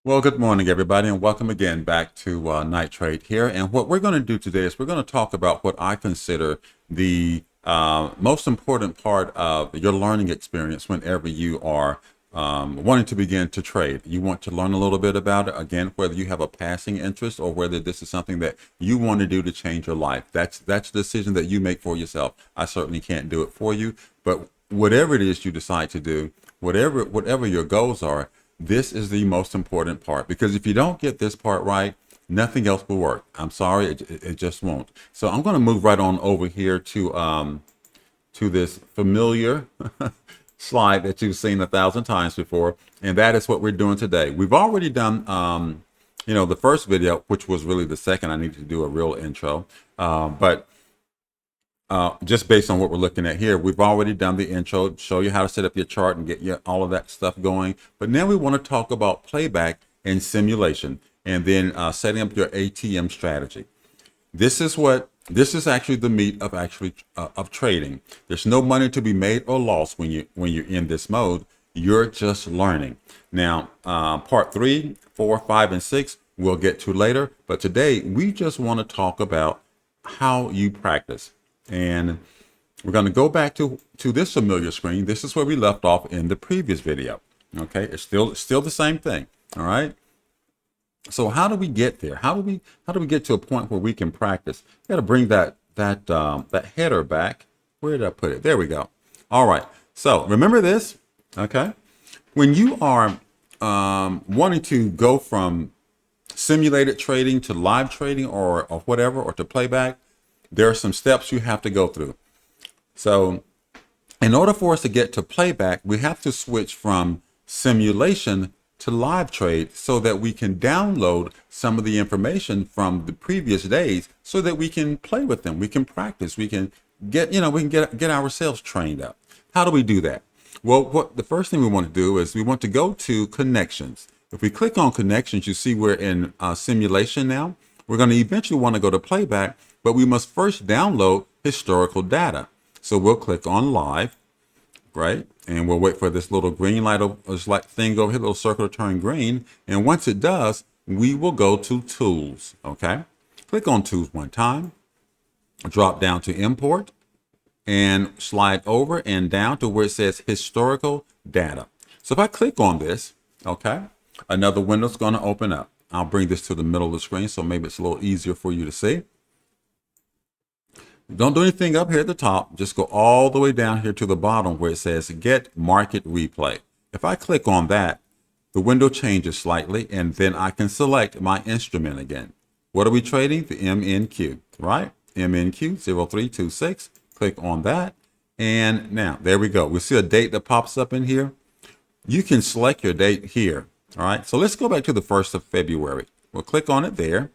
Well, good morning, everybody, and welcome again back to Night Trade here. And what we're going to do today is we're going to talk about what I consider the most important part of your learning experience whenever you are wanting to begin to trade. You want to learn a little bit about it, again, whether you have a passing interest or whether this is something that you want to do to change your life. That's a decision that you make for yourself. I certainly can't do it for you, but whatever it is you decide to do, whatever your goals are, this is the most important part, because if you don't get this part right, nothing else will work. I'm sorry, it just won't. So I'm going to move right on over here to this familiar slide that you've seen 1,000 times before, and that is what we're doing today. We've already done the first video, which was really the second. I needed to do a real intro, but just based on what we're looking at here, we've already done the intro, show you how to set up your chart and get all of that stuff going. But now we want to talk about playback and simulation, and then setting up your ATM strategy. This is actually the meat of trading. There's no money to be made or lost when you're in this mode. You're just learning. Now, part 3, 4, 5, and 6 we'll get to later. But today we just want to talk about how you practice. And we're going to go back to this familiar screen. This is where we left off in the previous video. Okay, it's still the same thing. All right. So how do we get there? How do we get to a point where we can practice? You got to bring that header back. Where did I put it? There we go. All right. So remember this. Okay. When you are wanting to go from simulated trading to live trading or whatever, or to playback, there are some steps you have to go through. So in order for us to get to playback, we have to switch from simulation to live trade so that we can download some of the information from the previous days so that we can play with them. We can practice. We can get ourselves trained up. How do we do that? Well, the first thing we want to do is we want to go to connections. If we click on connections, you see we're in simulation now. We're going to eventually want to go to playback, but we must first download historical data. So we'll click on live, right? And we'll wait for this little green light thing over here, little circle to turn green. And once it does, we will go to tools, okay? Click on tools one time, drop down to import, and slide over and down to where it says historical data. So if I click on this, okay, another window's going to open up. I'll bring this to the middle of the screen so maybe it's a little easier for you to see. Don't do anything up here at the top. Just go all the way down here to the bottom where it says Get Market Replay. If I click on that, the window changes slightly, and then I can select my instrument again. What are we trading? The MNQ, right? MNQ 0326. Click on that. And now, there we go. We see a date that pops up in here. You can select your date here. All right, so let's go back to the 1st of February. We'll click on it there.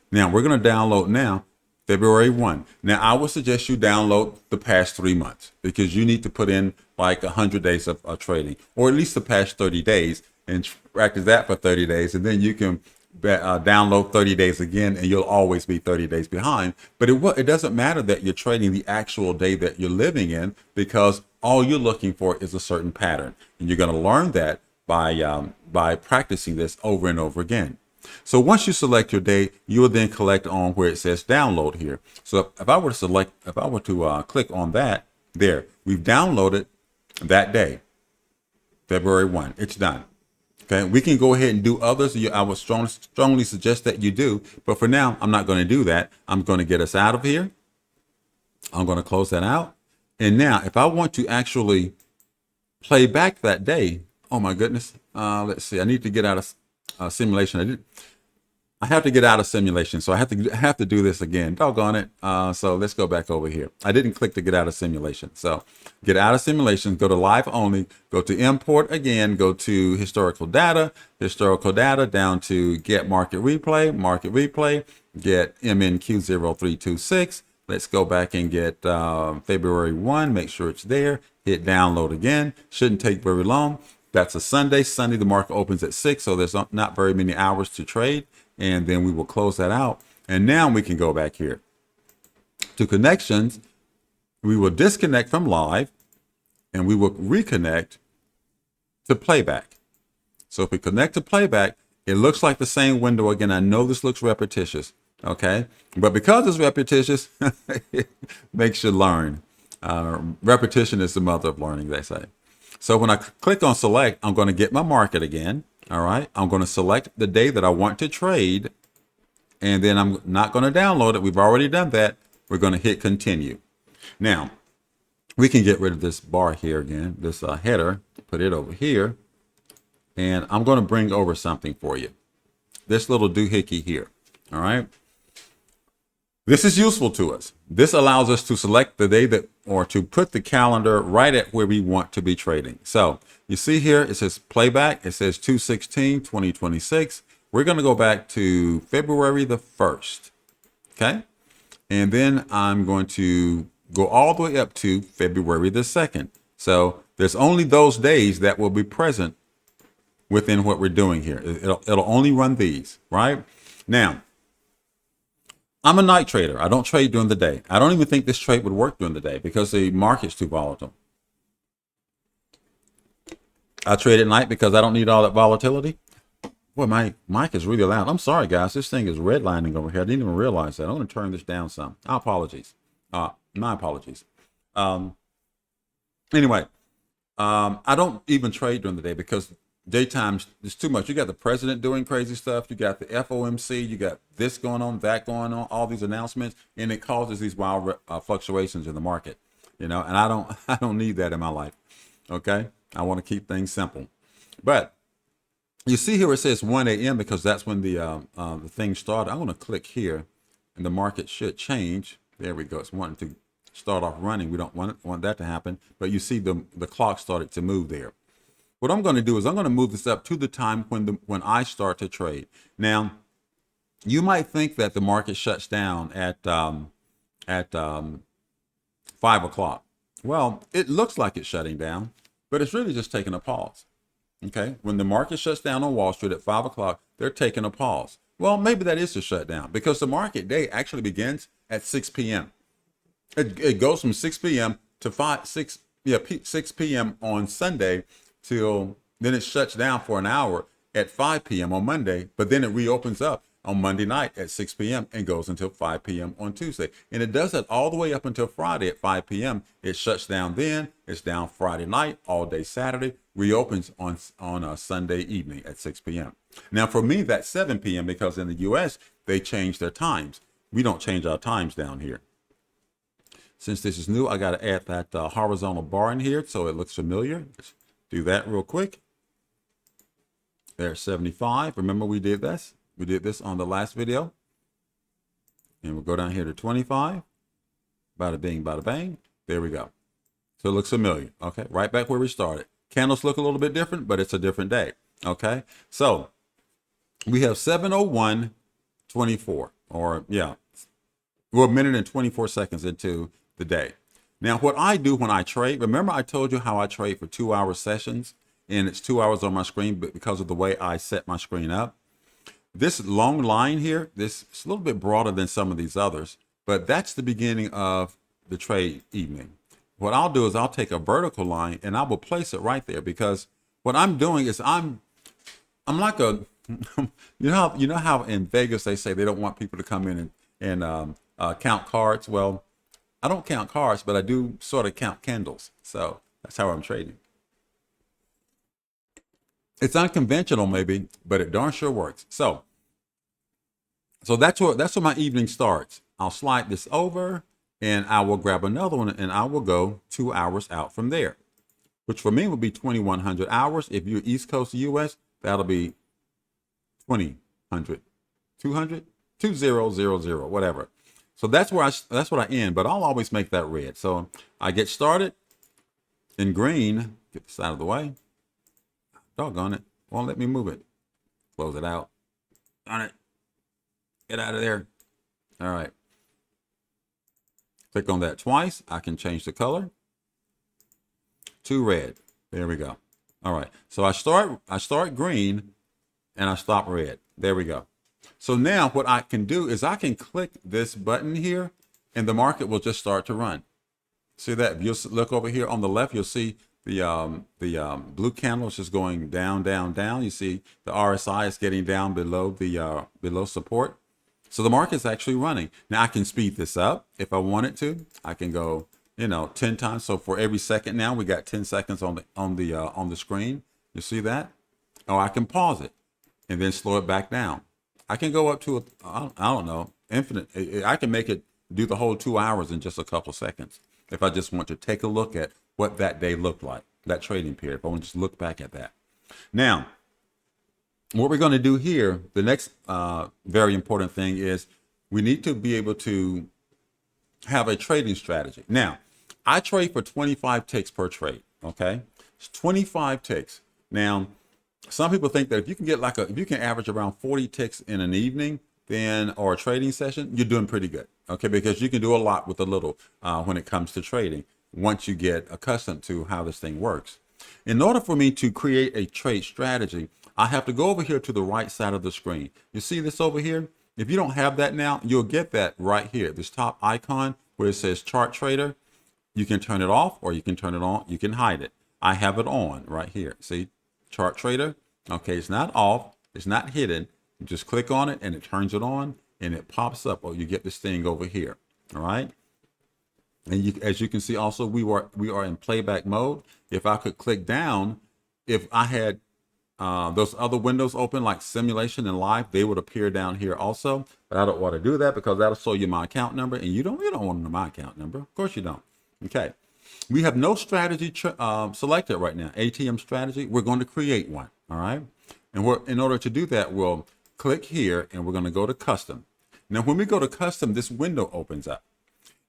Now we're going to download now February 1. Now I would suggest you download the past 3 months because you need to put in like 100 days of trading, or at least the past 30 days, and practice that for 30 days. And then you can download 30 days again, and you'll always be 30 days behind. But it doesn't matter that you're trading the actual day that you're living in, because all you're looking for is a certain pattern. And you're going to learn that by practicing this over and over again. So once you select your day, you will then collect on where it says download here. So if I were to click on that there, we've downloaded that day, February 1. It's done. Okay, we can go ahead and do others. I would strongly suggest that you do, but for now, I'm not going to do that. I'm going to get us out of here. I'm going to close that out. And now, if I want to actually play back that day, oh my goodness. Let's see. I need to get out of simulation. I have to get out of simulation, so I have to do this again. Doggone it. So let's go back over here. I didn't click to get out of simulation. So get out of simulation, go to live only, go to import again, go to historical data, down to get market replay, get MNQ 0326. Let's go back and get February 1, make sure it's there, hit download again. Shouldn't take very long. That's a Sunday. Sunday, the market opens at 6, so there's not very many hours to trade. And then we will close that out. And now we can go back here to connections. We will disconnect from live, and we will reconnect to playback. So if we connect to playback, it looks like the same window again. I know this looks repetitious, okay? But because it's repetitious, it makes you learn. Repetition is the mother of learning, they say. So when I click on select, I'm going to get my market again, all right? I'm going to select the day that I want to trade, and then I'm not going to download it. We've already done that. We're going to hit continue. Now, we can get rid of this bar here again, this header, put it over here, and I'm going to bring over something for you. This little doohickey here, all right? This is useful to us. This allows us to select the day that, or to put the calendar right at where we want to be trading. So you see here, it says playback. It says 2/16/2026. We're going to go back to February the 1st. Okay. And then I'm going to go all the way up to February the 2nd. So there's only those days that will be present within what we're doing here. It'll only run these, right? Now, I'm a night trader. I don't trade during the day. I don't even think this trade would work during the day because the market's too volatile. I trade at night because I don't need all that volatility. Boy, my mic is really loud. I'm sorry, guys. This thing is redlining over here. I didn't even realize that. I'm going to turn this down some. My apologies. My apologies. Anyway, I don't even trade during the day because daytime is too much. You got the president doing crazy stuff. You got the FOMC. You got this going on, that going on, all these announcements, and it causes these wild fluctuations in the market. You know, and I don't need that in my life. Okay, I want to keep things simple. But you see here it says 1 a.m. because that's when the thing started. I'm going to click here, and the market should change. There we go. It's wanting to start off running. We don't want that to happen, but you see the clock started to move there. What I'm going to do is I'm going to move this up to the time when I start to trade. Now, you might think that the market shuts down at 5 o'clock. Well, it looks like it's shutting down, but it's really just taking a pause. Okay, when the market shuts down on Wall Street at 5 o'clock, they're taking a pause. Well, maybe that is a shutdown because the market day actually begins at 6 p.m. It goes from 6 p.m. to 6 p.m. on Sunday till then it shuts down for an hour at 5 p.m. on Monday, but then it reopens up on Monday night at 6 p.m. and goes until 5 p.m. on Tuesday. And it does that all the way up until Friday at 5 p.m. It shuts down then. It's down Friday night, all day Saturday, reopens on a Sunday evening at 6 p.m. Now, for me, that's 7 p.m. because in the U.S., they change their times. We don't change our times down here. Since this is new, I got to add that horizontal bar in here so it looks familiar. Let's do that real quick. There's 75. Remember we did this? We did this on the last video. And we'll go down here to 25. Bada bing, bada bang. There we go. So it looks familiar. Okay, right back where we started. Candles look a little bit different, but it's a different day. Okay, so we have 7:01:24, or yeah, we're a minute and 24 seconds into the day. Now, what I do when I trade, remember I told you how I trade for 2-hour sessions, and it's 2 hours on my screen, but because of the way I set my screen up. This long line here, this is a little bit broader than some of these others, but that's the beginning of the trade evening. What I'll do is I'll take a vertical line and I will place it right there because what I'm doing is I'm like a, you know how in Vegas they say they don't want people to come in and count cards. Well, I don't count cards, but I do sort of count candles. So that's how I'm trading. It's unconventional maybe, but it darn sure works. So that's where my evening starts. I'll slide this over and I will grab another one and I will go 2 hours out from there, which for me would be 2100 hours. If you're East Coast US, that'll be 2000, 200, 2000, whatever. So that's what I end, but I'll always make that red. So I get started in green, get this out of the way. Doggone it. Won't let me move it. Close it out. Darn it. Get out of there. All right. Click on that twice. I can change the color to red. There we go. All right. So I start green and I stop red. There we go. So now what I can do is I can click this button here and the market will just start to run. See that? If you look over here on the left, you'll see the blue candle is just going down, down, down. You see the RSI is getting down below the below support. So the market's actually running. Now I can speed this up if I wanted to. I can go, 10 times. So for every second now, we got 10 seconds on the screen. You see that? Or I can pause it and then slow it back down. I can go up to I don't know, infinite. I can make it do the whole 2 hours in just a couple seconds if I just want to take a look at what that day looked like, that trading period. If I want to just look back at that. Now, what we're going to do here, the next very important thing is we need to be able to have a trading strategy. Now, I trade for 25 ticks per trade. Okay, it's 25 ticks. Now, some people think that if you can get if you can average around 40 ticks in an evening, then or a trading session, you're doing pretty good. Okay, because you can do a lot with a little when it comes to trading. Once you get accustomed to how this thing works, in order for me to create a trade strategy, I have to go over here to the right side of the screen. You see this over here? If you don't have that now, you'll get that right here. This top icon where it says Chart Trader. You can turn it off or you can turn it on. You can hide it. I have it on right here. See, Chart Trader. Okay, it's not off. It's not hidden. You just click on it and it turns it on and it pops up. Oh, you get this thing over here. All right. And as you can see, also we are in playback mode. If I could click down, if I had those other windows open like simulation and live, they would appear down here also. But I don't want to do that because that'll show you my account number, and you don't want to know my account number. Of course you don't. Okay, we have no strategy selected right now. ATM strategy. We're going to create one. All right, and in order to do that, we'll click here and we're going to go to custom. Now, when we go to custom, this window opens up.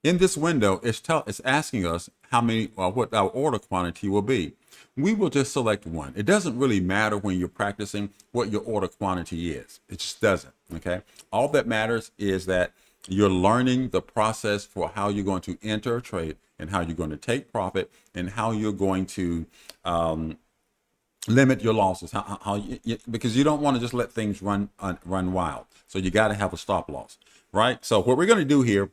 In this window, it's asking us how many what our order quantity will be. We will just select one. It doesn't really matter when you're practicing what your order quantity is. It just doesn't. Okay. All that matters is that you're learning the process for how you're going to enter a trade and how you're going to take profit and how you're going to limit your losses. Because you don't want to just let things run wild. So you got to have a stop loss, right? So what we're going to do here.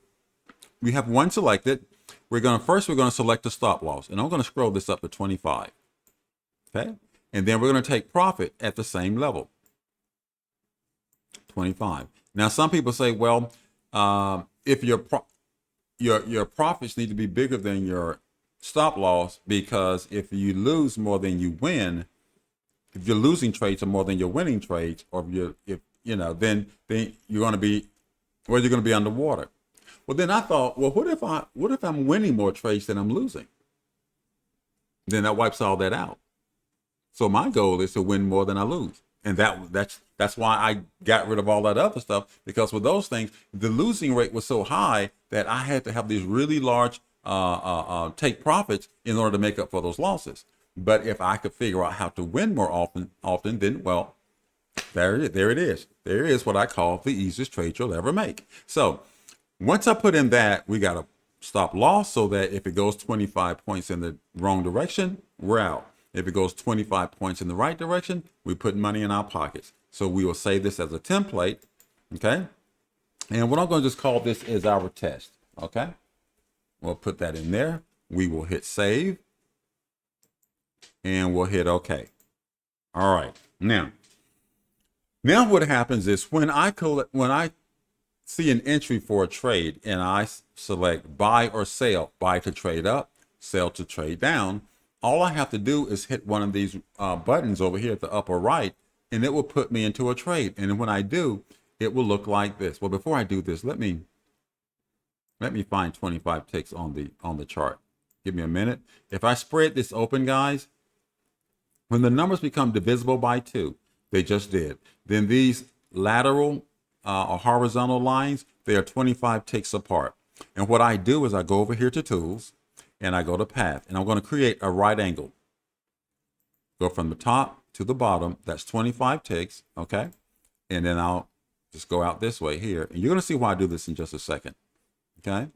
We have one selected. We're going to select the stop loss, and I'm going to scroll this up to 25. Okay. And then we're going to take profit at the same level. 25. Now, some people say, well, if your profits need to be bigger than your stop loss, because if you lose more than you win, if your losing trades are more than your winning trades, or then you're going to be, you're going to be underwater. Well, then I thought, well, what if I'm winning more trades than I'm losing? Then that wipes all that out. So my goal is to win more than I lose. And that's why I got rid of all that other stuff, because with those things, the losing rate was so high that I had to have these really large take profits in order to make up for those losses. But if I could figure out how to win more often, then, well, there it is. There is what I call the easiest trade you'll ever make. So once I put in that, we got a stop loss so that if it goes 25 points in the wrong direction, we're out. If it goes 25 points in the right direction, we put money in our pockets. So we will save this as a template. Okay. And what I'm going to just call this is our test. Okay. We'll put that in there. We will hit save and we'll hit OK. All right. Now what happens is when I see an entry for a trade and I select buy or sell, buy to trade up, sell to trade down, all I have to do is hit one of these buttons over here at the upper right, and it will put me into a trade. And when I do, it will look like this. Well, before I do this, let me find 25 ticks on the chart. Give me a minute. If I spread this open, guys, when the numbers become divisible by 2, they just did, then these lateral or horizontal lines, they are 25 ticks apart. And what I do is I go over here to tools and I go to path, and I'm going to create a right angle. Go from the top to the bottom. That's 25 ticks. Okay. And then I'll just go out this way here, and you're going to see why I do this in just a second. Okay.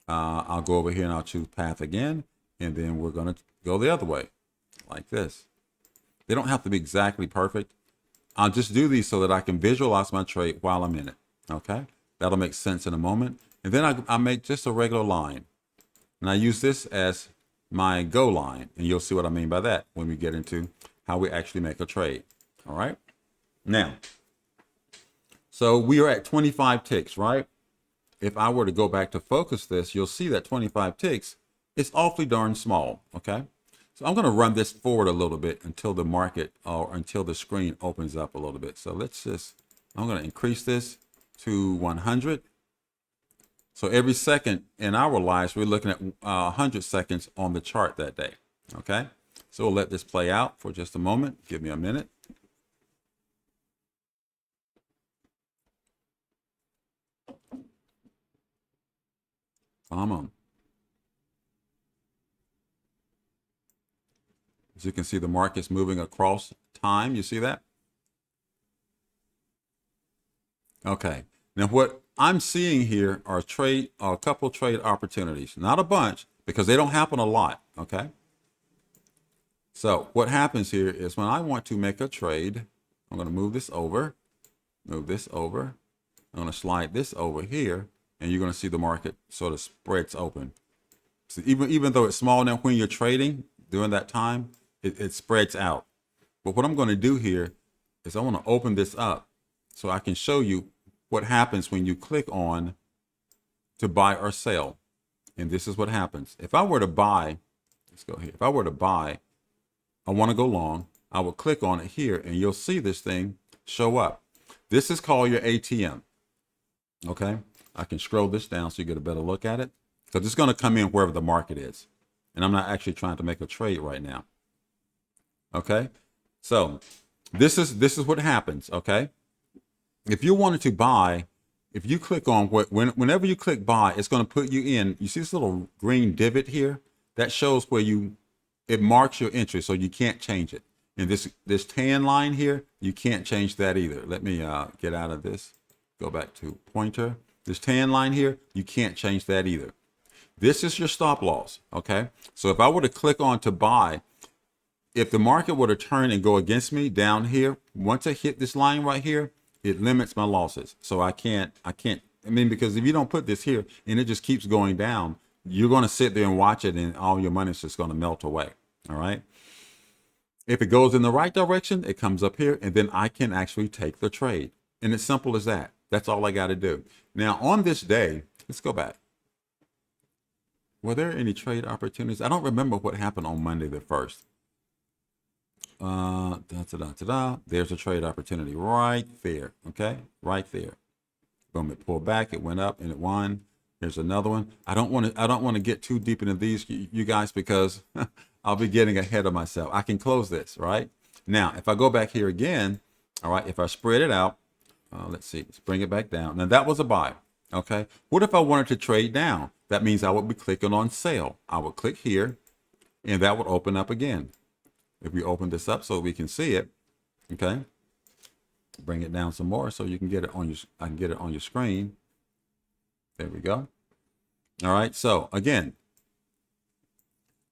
I'll go over here and I'll choose path again. And then we're going to go the other way like this. They don't have to be exactly perfect. I'll just do these so that I can visualize my trade while I'm in it. Okay. That'll make sense in a moment. And then I make just a regular line. And I use this as my go line. And you'll see what I mean by that when we get into how we actually make a trade. All right. Now, so we are at 25 ticks, right? If I were to go back to focus this, you'll see that 25 ticks is awfully darn small. Okay. So I'm going to run this forward a little bit until the market or until the screen opens up a little bit. So I'm going to increase this to 100. So every second in our lives, we're looking at 100 seconds on the chart that day. Okay. So we'll let this play out for just a moment. Give me a minute. Come on. As you can see, the market's moving across time. You see that? Okay. Now what I'm seeing here are a couple trade opportunities, not a bunch because they don't happen a lot. Okay. So what happens here is when I want to make a trade, I'm going to move this over. I'm going to slide this over here, and you're going to see the market sort of spreads open. So even though it's small now, when you're trading during that time, it spreads out. But what I'm going to do here is I want to open this up so I can show you what happens when you click on to buy or sell. And this is what happens. If I were to buy, let's go here. If I were to buy, I want to go long. I will click on it here and you'll see this thing show up. This is called your ATM. Okay. I can scroll this down so you get a better look at it. So it's going to come in wherever the market is. And I'm not actually trying to make a trade right now. Okay. So this is what happens. Okay. If you wanted to buy, if you click on whenever you click buy, it's going to put you in. You see this little green divot here that shows where it marks your entry, so you can't change it. And this tan line here, you can't change that either. Let me get out of this. Go back to pointer. This tan line here, you can't change that either. This is your stop loss. Okay. So if I were to click on to buy, if the market were to turn and go against me down here, once I hit this line right here, it limits my losses. So I can't, because if you don't put this here and it just keeps going down, you're going to sit there and watch it and all your money's just going to melt away. All right. If it goes in the right direction, it comes up here and then I can actually take the trade. And it's simple as that. That's all I got to do. Now on this day, let's go back. Were there any trade opportunities? I don't remember what happened on Monday the 1st. There's a trade opportunity right there. Okay, right there. Boom! It pulled back. It went up and it won. Here's another one. I don't want to get too deep into these, you guys, because I'll be getting ahead of myself. I can close this right now. If I go back here again, all right. If I spread it out, let's see. Let's bring it back down. Now that was a buy. Okay. What if I wanted to trade down? That means I would be clicking on sell. I would click here, and that would open up again. If we open this up so we can see it, okay, bring it down some more so you can get it on I can get it on your screen. There we go. All right. So again,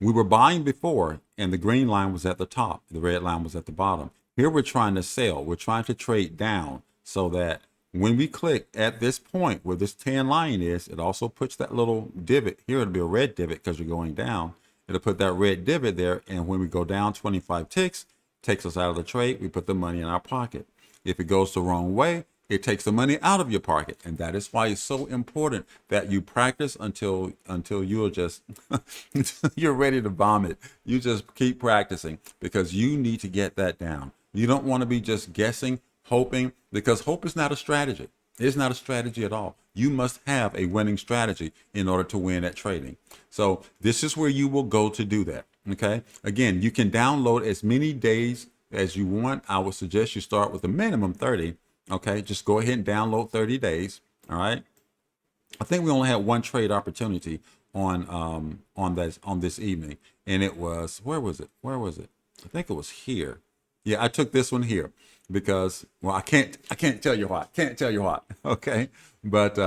we were buying before and the green line was at the top. The red line was at the bottom. Here we're trying to sell. We're trying to trade down so that when we click at this point where this tan line is, it also puts that little divot here. It'll be a red divot because you're going down. It'll put that red divot there. And when we go down 25 ticks, takes us out of the trade. We put the money in our pocket. If it goes the wrong way, it takes the money out of your pocket. And that is why it's so important that you practice until you're just, you're ready to vomit. You just keep practicing because you need to get that down. You don't want to be just guessing, hoping, because hope is not a strategy. It's not a strategy at all. You must have a winning strategy in order to win at trading. So this is where you will go to do that. Okay. Again, you can download as many days as you want. I would suggest you start with a minimum 30. Okay. Just go ahead and download 30 days. All right. I think we only had one trade opportunity on this evening. And it was, where was it? I think it was here. Yeah, I took this one here because, well, I can't tell you why. Okay. But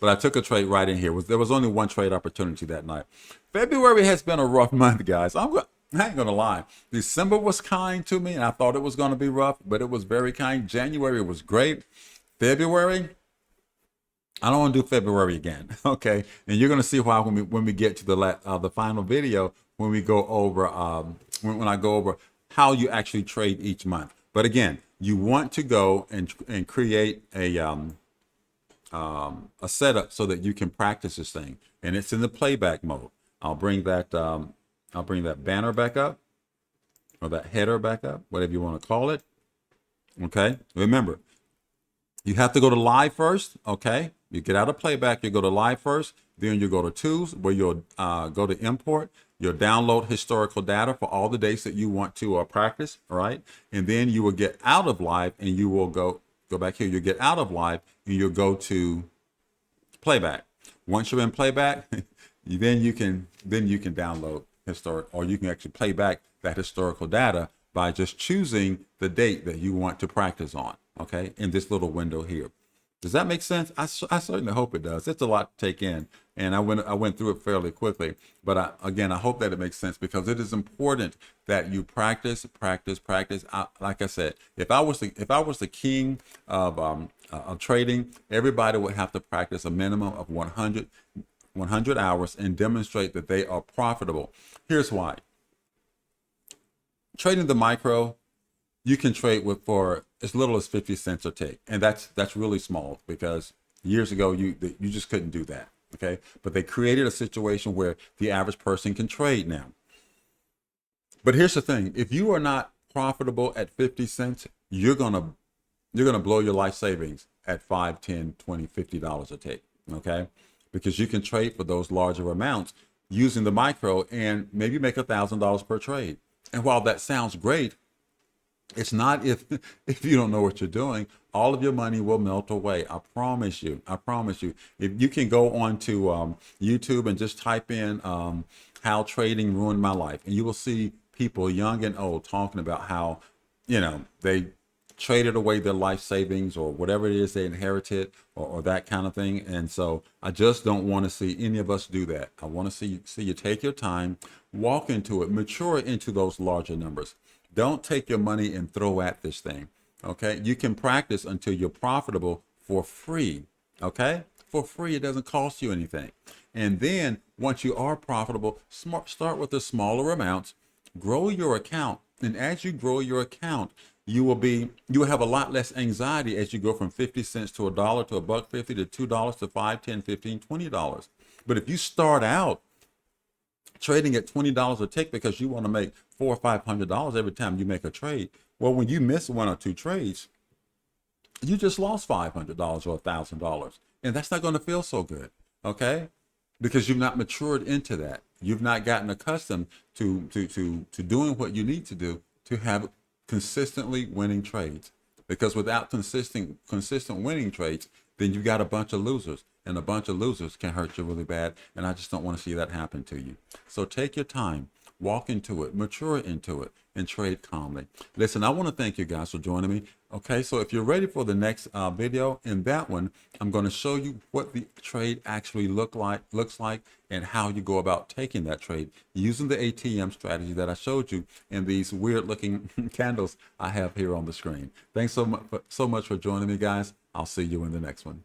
I took a trade right in here. There was only one trade opportunity that night. February has been a rough month, guys. I ain't gonna lie. December was kind to me and I thought it was going to be rough, but it was very kind. January was great. February, I don't want to do February again. Okay. And you're going to see why when we get to the final video, when we go over when I go over how you actually trade each month. But again, you want to go and create a setup so that you can practice this thing, and it's in the playback mode. I'll bring that banner back up, or that header back up, whatever you want to call it. Okay, remember, you have to go to live first. Okay, you get out of playback, you go to live first, then you go to tools, where you'll go to import. You'll download historical data for all the days that you want to practice. All right, and then you will get out of live, and you will go back here. You get out of live, and you'll go to playback. Once you're in playback, then you can download historic, or you can actually play back that historical data by just choosing the date that you want to practice on. Okay, in this little window here. Does that make sense? I certainly hope it does. It's a lot to take in, and I went through it fairly quickly. But again, I hope that it makes sense, because it is important that you practice. Like I said, if I was the king of trading, everybody would have to practice a minimum of 100 hours and demonstrate that they are profitable. Here's why. Trading the micro, you can trade for as little as 50 cents a tick, and that's really small, because years ago you just couldn't do that. Okay, but they created a situation where the average person can trade now. But here's the thing: if you are not profitable at 50 cents, you're gonna blow your life savings at $5, $10, $20, $50 a tick. Okay, because you can trade for those larger amounts using the micro and maybe make $1,000 per trade. And while that sounds great, it's not if you don't know what you're doing. All of your money will melt away. I promise you. If you can go on to YouTube and just type in how trading ruined my life, and you will see people, young and old, talking about how, they traded away their life savings or whatever it is they inherited, or that kind of thing. And so I just don't want to see any of us do that. I want to see you take your time, walk into it, mature into those larger numbers. Don't take your money and throw at this thing. Okay, you can practice until you're profitable for free. Okay, for free. It doesn't cost you anything. And then once you are profitable, start with the smaller amounts, grow your account, and as you grow your account, you will have a lot less anxiety as you go from 50 cents to $1 to $1.50 to $2 to $5, $10, $15, $20. But if you start out trading at $20 a tick because you want to make $400 or $500 every time you make a trade, well, when you miss one or two trades, you just lost $500 or $1,000, and that's not going to feel so good. Okay, because you've not matured into that. You've not gotten accustomed to doing what you need to do to have consistently winning trades. Because without consistent winning trades, then you've got a bunch of losers, and a bunch of losers can hurt you really bad. And I just don't want to see that happen to you. So take your time, walk into it, mature into it, and trade calmly. Listen, I want to thank you guys for joining me. Okay, so if you're ready for the next video, in that one, I'm going to show you what the trade actually looks like, and how you go about taking that trade using the ATM strategy that I showed you in these weird looking candles I have here on the screen. Thanks so much for joining me, guys. I'll see you in the next one.